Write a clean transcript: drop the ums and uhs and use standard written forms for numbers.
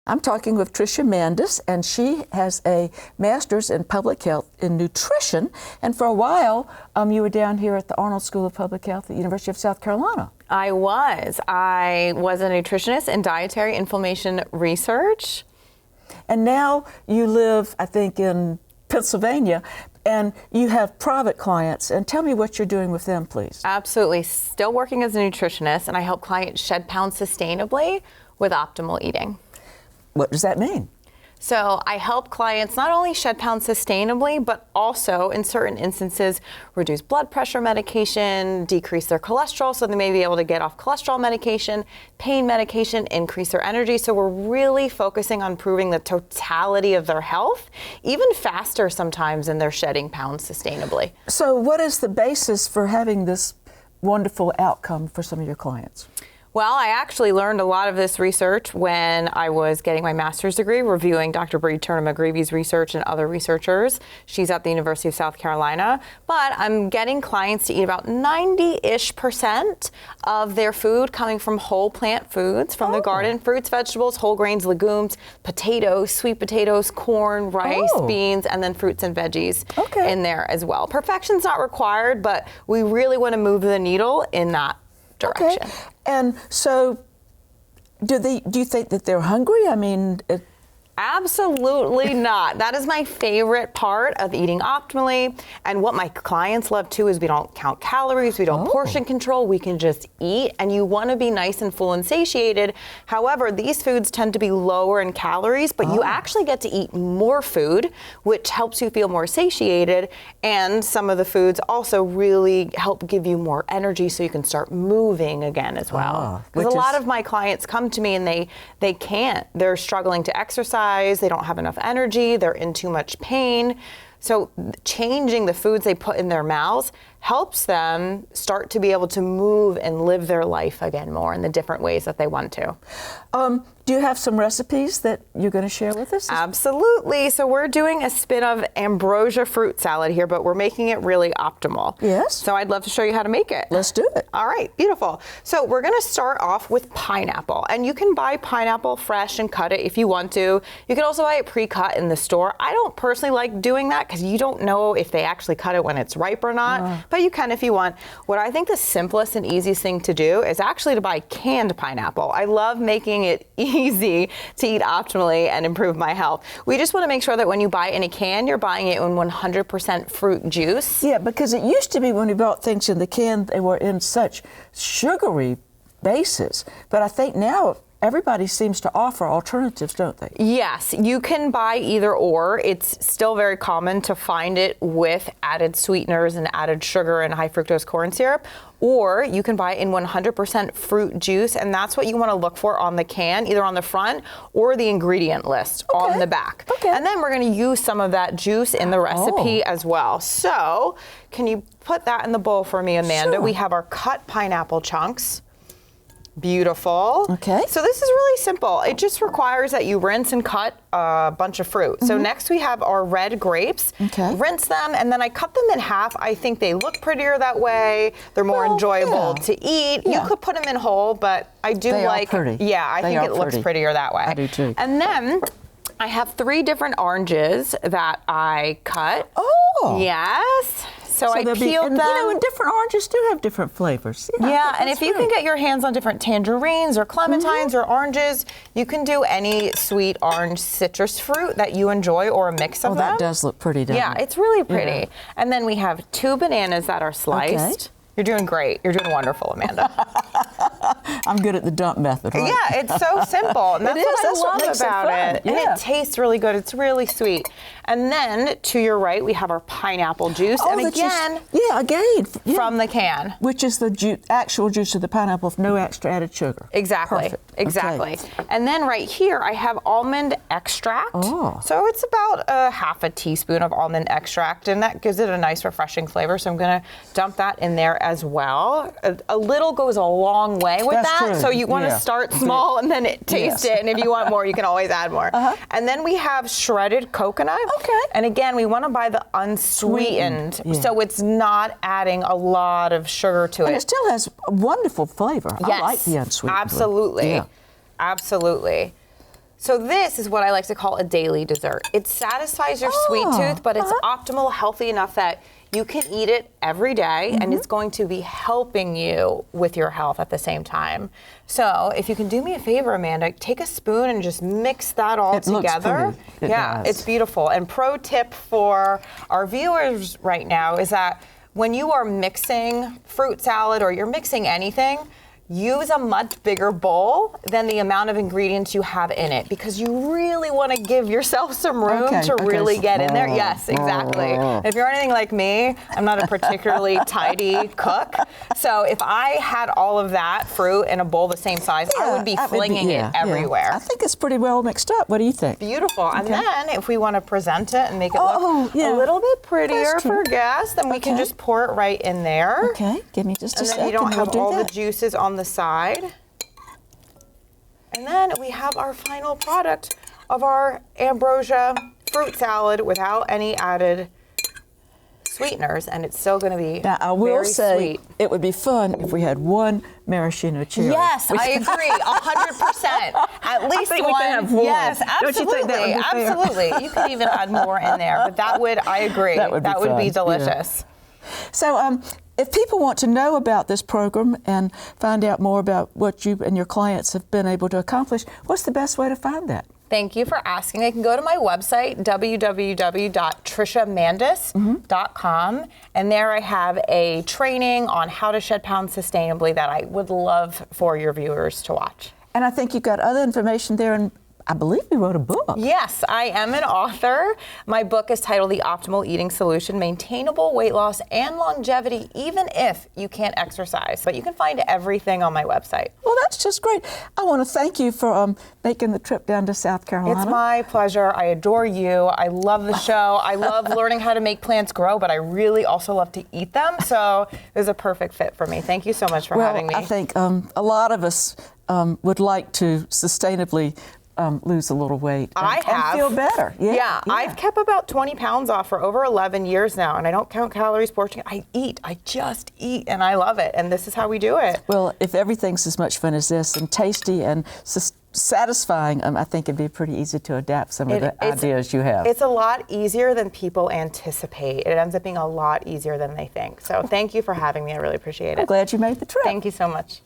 I'm talking with Trisha Mandes, and she has a master's in public health in nutrition. And for a while, you were down here at the Arnold School of Public Health at the University of South Carolina. I was a nutritionist in dietary inflammation research. And now you live, I think, in Pennsylvania, and you have private clients. And tell me what you're doing with them, please. Absolutely. Still working as a nutritionist, and I help clients shed pounds sustainably with optimal eating. What does that mean? So I help clients not only shed pounds sustainably, but also in certain instances reduce blood pressure medication, decrease their cholesterol so they may be able to get off cholesterol medication, pain medication, increase their energy. So we're really focusing on improving the totality of their health, even faster sometimes than they're shedding pounds sustainably. So what is the basis for having this wonderful outcome for some of your clients? Well, I actually learned a lot of this research when I was getting my master's degree, reviewing Dr. Bree Turner-McGreevy's research and other researchers. She's at the University of South Carolina. But I'm getting clients to eat about 90-ish% of their food coming from whole plant foods, from the garden, fruits, vegetables, whole grains, legumes, potatoes, sweet potatoes, corn, rice, beans, and then fruits and veggies in there as well. Perfection's not required, but we really want to move the needle in that direction. Okay. And so, do you think that they're hungry? I mean, absolutely not. That is my favorite part of eating optimally. And what my clients love too is we don't count calories, we don't portion control, we can just eat. And you want to be nice and full and satiated. However, these foods tend to be lower in calories, but you actually get to eat more food, which helps you feel more satiated. And some of the foods also really help give you more energy so you can start moving again as well. Because a lot of my clients come to me and they can't. They're struggling to exercise. They don't have enough energy, they're in too much pain. So changing the foods they put in their mouths helps them start to be able to move and live their life again more in the different ways that they want to. Do you have some recipes that you're going to share with us? Absolutely. So we're doing a spin of Ambrosia Fruit Salad here, but we're making it really optimal. Yes. So I'd love to show you how to make it. Let's do it. All right, beautiful. So we're going to start off with pineapple, and you can buy pineapple fresh and cut it if you want to. You can also buy it pre-cut in the store. I don't personally like doing that because you don't know if they actually cut it when it's ripe or not, but you can if you want. What I think the simplest and easiest thing to do is actually to buy canned pineapple. I love making it easy to eat optimally and improve my health. We just want to make sure that when you buy it in a can, you're buying it in 100% fruit juice. Yeah, because it used to be when we bought things in the can, they were in such sugary bases. But I think now everybody seems to offer alternatives, don't they? Yes, you can buy either or. It's still very common to find it with added sweeteners and added sugar and high fructose corn syrup. Or you can buy it in 100% fruit juice, and that's what you want to look for on the can, either on the front or the ingredient list on the back. And then we're going to use some of that juice in the recipe as well. So can you put that in the bowl for me, Amanda? We have our cut pineapple chunks. Beautiful. Okay. So this is really simple. It just requires that you rinse and cut a bunch of fruit. So next we have our red grapes. Okay. Rinse them, and then I cut them in half. I think they look prettier that way. They're more enjoyable to eat. You could put them in whole, but I do like. Pretty. Yeah, I think it looks prettier that way. I do too. And then I have 3 different oranges that I cut. Oh. Yes. So I peeled them. You know, and different oranges do have different flavors. Yeah, and if you can get your hands on different tangerines or clementines or oranges, you can do any sweet orange citrus fruit that you enjoy or a mix of them. Oh, that does look pretty, doesn't it? Yeah, it's really pretty. And then we have 2 bananas that are sliced. You're doing great. You're doing wonderful, Amanda. I'm good at the dump method, right? Yeah, it's so simple. And that's what I love about it. Yeah. And it tastes really good. It's really sweet. And then to your right, we have our pineapple juice. And again, from the can. Which is the actual juice of the pineapple with no extra added sugar. Exactly. Perfect. Exactly. Okay. And then right here, I have almond extract. So it's about a half a teaspoon of almond extract, and that gives it a nice refreshing flavor. So I'm going to dump that in there as well. A little goes a long way with that. True. So you want to start small and then taste it. And if you want more, you can always add more. And then we have shredded coconut. And again, we want to buy the unsweetened, so it's not adding a lot of sugar to it. And it still has a wonderful flavor. I like the unsweetened. Absolutely. Absolutely. So this is what I like to call a daily dessert. It satisfies your sweet tooth, but it's optimal, healthy enough that you can eat it every day, and it's going to be helping you with your health at the same time. So if you can do me a favor, Amanda, take a spoon and just mix that all together. Looks pretty. It does. It's beautiful. And pro tip for our viewers right now is that when you are mixing fruit salad or you're mixing anything, use a much bigger bowl than the amount of ingredients you have in it, because you really want to give yourself some room to really get in there. Yes, exactly. If you're anything like me, I'm not a particularly tidy cook. So if I had all of that fruit in a bowl the same size, I would be flinging it everywhere. I think it's pretty well mixed up. What do you think? Beautiful. And then if we want to present it and make it look a little bit prettier for guests, then we can just pour it right in there. Okay, give me just a second. And then you don't have all the juices on the side. And then we have our final product of our Ambrosia Fruit Salad without any added sweeteners, and it's still going to be now, I will very say sweet. It would be fun if we had one maraschino cherry. Yes, I agree, 100%. At least I think we can have one. Yes, Don't you think that would be fair? absolutely. You could even add more in there, but that would, I agree, that would be fun. delicious. So if people want to know about this program and find out more about what you and your clients have been able to accomplish, what's the best way to find that? Thank you for asking. They can go to my website, www.trishamandes.com, and there I have a training on how to shed pounds sustainably that I would love for your viewers to watch. And I think you've got other information there, and I believe you wrote a book. Yes, I am an author. My book is titled The Optimal Eating Solution, Maintainable Weight Loss and Longevity, even if you can't exercise. But you can find everything on my website. Well, that's just great. I want to thank you for making the trip down to South Carolina. It's my pleasure. I adore you. I love the show. I love learning how to make plants grow, but I really also love to eat them. So it was a perfect fit for me. Thank you so much for having me. I think a lot of us would like to sustainably lose a little weight and feel better. Yeah, I've kept about 20 pounds off for over 11 years now, and I don't count calories, portion. I just eat, and I love it, and this is how we do it. Well, if everything's as much fun as this and tasty and satisfying, I think it'd be pretty easy to adapt some of the ideas you have. It's a lot easier than people anticipate. It ends up being a lot easier than they think. So thank you for having me. I really appreciate it. I'm glad you made the trip. Thank you so much.